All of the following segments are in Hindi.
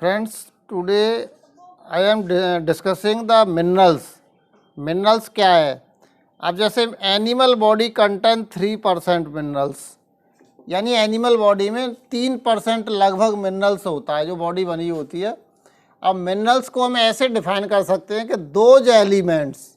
Friends, today I am discussing the minerals. Minerals क्या है? अब जैसे एनिमल बॉडी कंटेन 3% मिनरल्स, यानी एनिमल बॉडी में 3% लगभग मिनरल्स होता है जो बॉडी बनी होती है। अब मिनरल्स को हम ऐसे डिफाइन कर सकते हैं कि those elements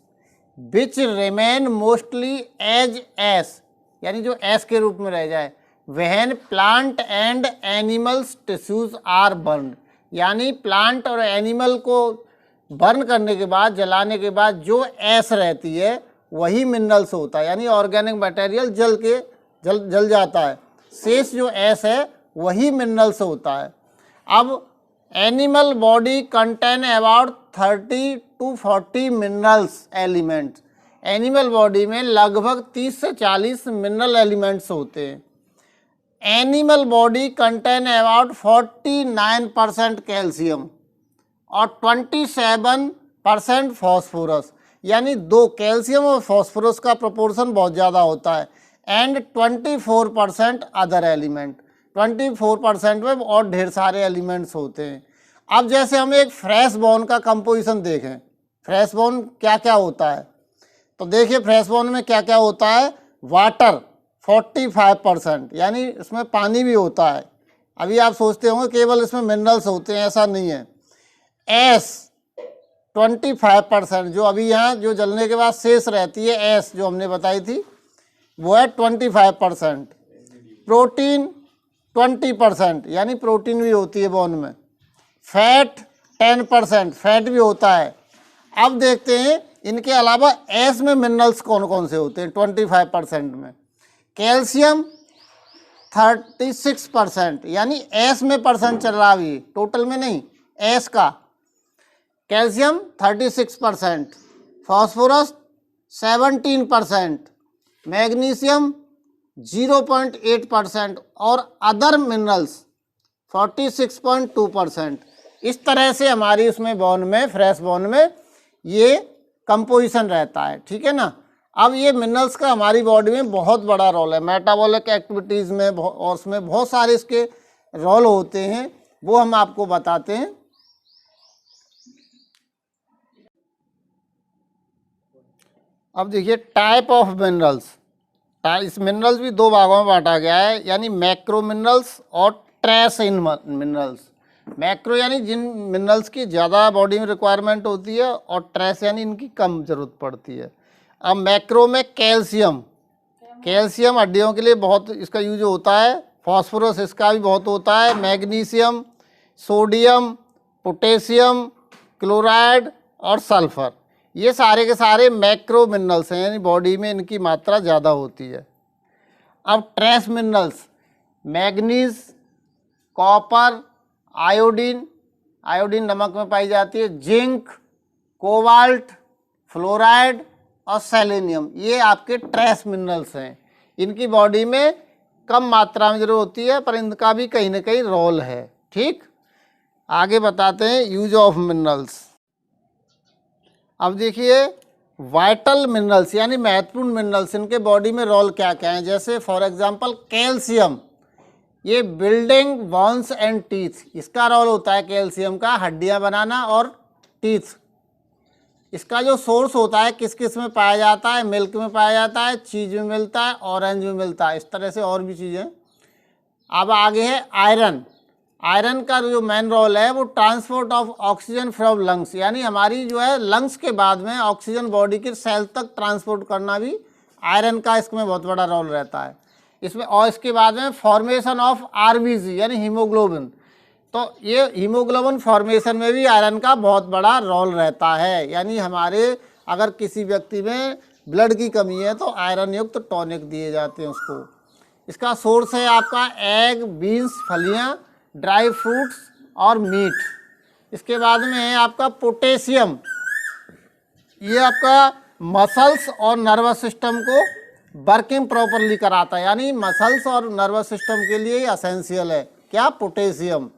which remain mostly as ash, यानी जो एस के रूप में रह जाए, when plant and animals tissues are burn, यानी प्लांट और एनिमल को बर्न करने के बाद, जलाने के बाद जो एस रहती है वही मिनरल्स होता है, यानी ऑर्गेनिक मटेरियल जल जाता है, शेष जो एस है वही मिनरल्स होता है। अब animal body contain about 30 to 40 minerals elements, animal body में लगभग 30 से 40 मिनरल एलिमेंट्स होते हैं। Animal body contain about 49% calcium और 27% फॉस्फोरस, यानी दो कैल्शियम और फॉस्फोरस का प्रोपोर्शन बहुत ज़्यादा होता है। एंड 24% अदर एलिमेंट, 24% में और ढेर सारे एलिमेंट्स होते हैं। अब जैसे हम एक फ्रेश बोन का कंपोजिशन देखें, फ्रेश बोन क्या क्या होता है, तो देखिए फ्रेश बोन में क्या क्या होता है। वाटर 45%, यानी इसमें पानी भी होता है। अभी आप सोचते होंगे केवल इसमें मिनरल्स होते हैं, ऐसा नहीं है। एस 25%, जो अभी यहाँ जो जलने के बाद शेष रहती है एस जो हमने बताई थी वो है 25%। प्रोटीन 20%, यानी प्रोटीन भी होती है बोन में। फैट 10%, फैट भी होता है। अब देखते हैं इनके अलावा एस में मिनरल्स कौन कौन से होते हैं 25% में। कैल्शियम 36%, यानी एस में परसेंट चल रहा है, टोटल में नहीं, एस का। कैल्शियम 36%, फॉस्फोरस 17%, मैग्नीशियम 0.8% और अदर मिनरल्स 46.2%। इस तरह से हमारी उसमें बोन में, फ्रेश बोन में ये कंपोजिशन रहता है, ठीक है ना। अब ये मिनरल्स का हमारी बॉडी में बहुत बड़ा रोल है, मेटाबॉलिक एक्टिविटीज़ में, और उसमें बहुत सारे इसके रोल होते हैं, वो हम आपको बताते हैं। अब देखिए टाइप ऑफ मिनरल्स, इस मिनरल्स भी दो भागों में बांटा गया है, यानी मैक्रो मिनरल्स और ट्रेस इन मिनरल्स। मैक्रो यानी जिन मिनरल्स की ज़्यादा बॉडी में रिक्वायरमेंट होती है, और ट्रेस यानी इनकी कम ज़रूरत पड़ती है। अब मैक्रो में कैल्शियम हड्डियों के लिए बहुत इसका यूज होता है। फॉस्फोरस इसका भी बहुत होता है। मैग्नीशियम, सोडियम, पोटेशियम, क्लोराइड और सल्फर, ये सारे के सारे मैक्रो मिनरल्स हैं, यानी बॉडी में इनकी मात्रा ज़्यादा होती है। अब trace minerals, manganese, copper, iodine, iodine नमक में पाई जाती है, जिंक, कोबाल्ट, फ्लोराइड और सेलेनियम, ये आपके ट्रेस मिनरल्स हैं। इनकी बॉडी में कम मात्रा में जरूर होती है, पर इनका भी कहीं ना कहीं रोल है। ठीक, आगे बताते हैं यूज ऑफ मिनरल्स। अब देखिए वाइटल मिनरल्स, यानी महत्वपूर्ण मिनरल्स, इनके बॉडी में रोल क्या क्या है। जैसे फॉर एग्जांपल कैल्शियम, ये बिल्डिंग बोन्स एंड टीथ, इसका रोल होता है कैल्शियम का, हड्डियां बनाना और टीथ। इसका जो सोर्स होता है किस किस में पाया जाता है, मिल्क में पाया जाता है, चीज़ में मिलता है, ऑरेंज में मिलता है, इस तरह से और भी चीज़ें। अब आगे है आयरन। आयरन का जो मेन रोल है वो transport of oxygen from lungs, यानी हमारी जो है लंग्स के बाद में ऑक्सीजन बॉडी के सेल तक ट्रांसपोर्ट करना भी आयरन का इसमें बहुत बड़ा रोल रहता है इसमें। और इसके बाद में फॉर्मेशन ऑफ आरबीसी, यानी हीमोग्लोबिन, तो ये हीमोग्लोबिन फॉर्मेशन में भी आयरन का बहुत बड़ा रोल रहता है। यानी हमारे अगर किसी व्यक्ति में ब्लड की कमी है तो आयरन युक्त टॉनिक दिए जाते हैं उसको। इसका सोर्स है आपका एग, बीन्स, फलियां, ड्राई फ्रूट्स और मीट। इसके बाद में है आपका पोटेशियम, ये आपका मसल्स और नर्वस सिस्टम को वर्किंग प्रॉपरली कराता है, यानी मसल्स और नर्वस सिस्टम के लिए असेंशियल है क्या, पोटेशियम।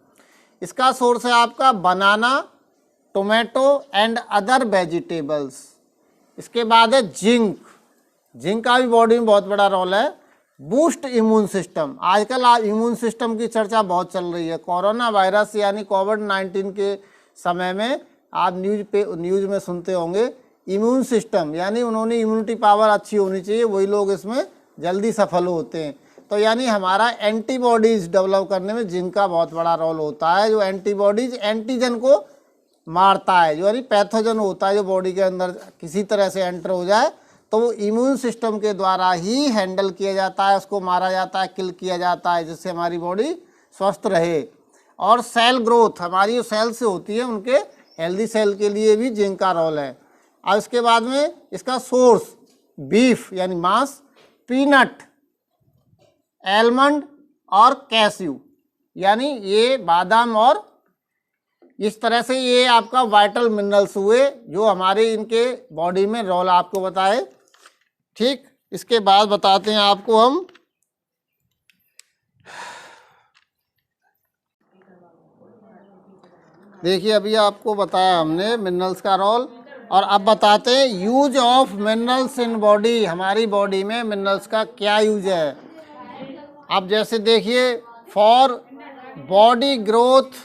इसका सोर्स है आपका बनाना, टोमेटो एंड अदर वेजिटेबल्स। इसके बाद है जिंक, जिंक का भी बॉडी में बहुत बड़ा रोल है। Boost immune system. आजकल इम्यून सिस्टम की चर्चा बहुत चल रही है। कोरोना वायरस यानी कोविड-19 के समय में आप न्यूज़ में सुनते होंगे इम्यून सिस्टम, यानी उन्होंने इम्यूनिटी पावर अच्छी होनी चाहिए, वही लोग इसमें जल्दी सफल होते हैं। तो यानी हमारा एंटीबॉडीज़ डेवलप करने में जिनका बहुत बड़ा रोल होता है। जो एंटीबॉडीज़ एंटीजन को मारता है, जो यानी पैथोजन होता है जो बॉडी के अंदर किसी तरह से एंटर हो जाए तो वो इम्यून सिस्टम के द्वारा ही हैंडल किया जाता है, उसको मारा जाता है, किल किया जाता है, जिससे हमारी बॉडी स्वस्थ रहे। और सेल ग्रोथ, हमारी जो सेल्स होती है उनके हेल्दी सेल के लिए भी जिंक का रोल है। और इसके बाद में इसका सोर्स बीफ यानी मांस, पीनट, एलमंड और कैस्यू यानी ये बादाम, और इस तरह से ये आपका वाइटल मिनरल्स हुए जो हमारे इनके बॉडी में रोल आपको बताए। ठीक, इसके बाद बताते हैं आपको हम देखिए अभी आपको बताया हमने मिनरल्स का रोल, और अब बताते हैं use of minerals in body. हमारी बॉडी में मिनरल्स का क्या यूज है। अब जैसे देखिए for body growth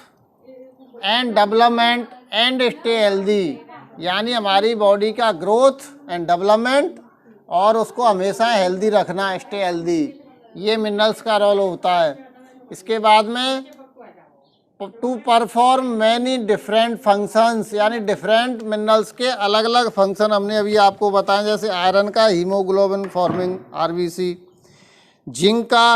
and development and stay healthy, यानी हमारी बॉडी का ग्रोथ एंड डेवलपमेंट और उसको हमेशा हेल्दी रखना, स्टे हेल्दी, ये मिनरल्स का रोल होता है। इसके बाद में to perform many different functions, यानी डिफरेंट मिनरल्स के अलग अलग फंक्शन हमने अभी आपको बताए, जैसे आयरन का हीमोग्लोबिन फॉर्मिंग आरबीसी, जिंक का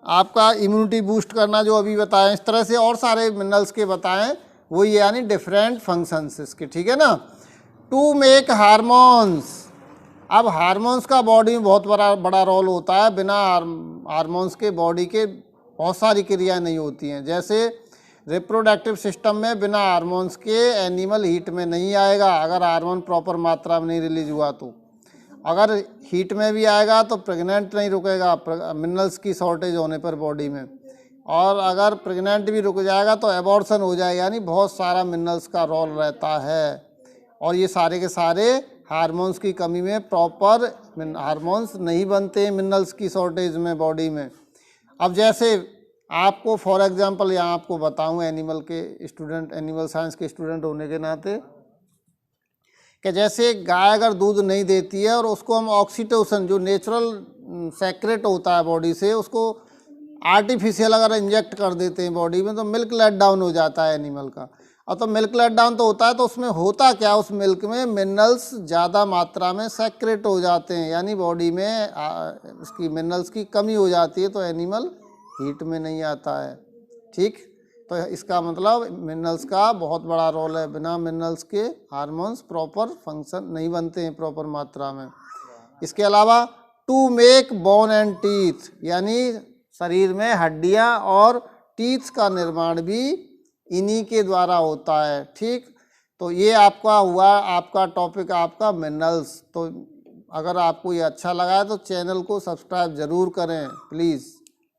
आपका इम्यूनिटी बूस्ट करना जो अभी बताएं, इस तरह से और सारे मिनरल्स के बताएं, वो यानी डिफरेंट फंक्शंस इसके, ठीक है ना। टू मेक हार्मोन्स, अब हार्मोन्स का बॉडी में बहुत बड़ा रोल होता है। बिना हार्मोन्स के बॉडी के बहुत सारी क्रियाएं नहीं होती हैं। जैसे रिप्रोडक्टिव सिस्टम में बिना हार्मोन्स के एनिमल हीट में नहीं आएगा, अगर हार्मोन प्रॉपर मात्रा में नहीं रिलीज हुआ तो। अगर हीट में भी आएगा तो प्रेग्नेंट नहीं रुकेगा मिनरल्स की शॉर्टेज होने पर बॉडी में, और अगर प्रेग्नेंट भी रुक जाएगा तो एबॉर्शन हो जाएगा, यानी बहुत सारा मिनरल्स का रोल रहता है। और ये सारे के सारे हार्मोन्स की कमी में प्रॉपर हार्मोन्स नहीं बनते मिनरल्स की शॉर्टेज में बॉडी में। अब जैसे आपको फॉर एग्जांपल यहाँ आपको बताऊँ एनिमल के स्टूडेंट, एनिमल साइंस के स्टूडेंट होने के नाते, कि जैसे गाय अगर दूध नहीं देती है और उसको हम ऑक्सीटोसिन जो नेचुरल सेक्रेट होता है बॉडी से, उसको आर्टिफिशियल अगर इंजेक्ट कर देते हैं बॉडी में तो मिल्क लेट डाउन हो जाता है एनिमल का। और तो मिल्क लेट डाउन तो होता है, तो उसमें होता क्या, उस मिल्क में मिनरल्स ज़्यादा मात्रा में सेक्रेट हो जाते हैं, यानी बॉडी में इसकी मिनरल्स की कमी हो जाती है, तो एनिमल हीट में नहीं आता है। ठीक, तो इसका मतलब मिनरल्स का बहुत बड़ा रोल है। बिना मिनरल्स के हार्मोन्स प्रॉपर फंक्शन नहीं बनते हैं प्रॉपर मात्रा में। इसके अलावा to make bone and teeth, यानी शरीर में हड्डियां और टीथ का निर्माण भी इन्हीं के द्वारा होता है। ठीक, तो ये आपका हुआ आपका टॉपिक आपका मिनरल्स। तो अगर आपको ये अच्छा लगा है तो चैनल को सब्सक्राइब ज़रूर करें प्लीज़।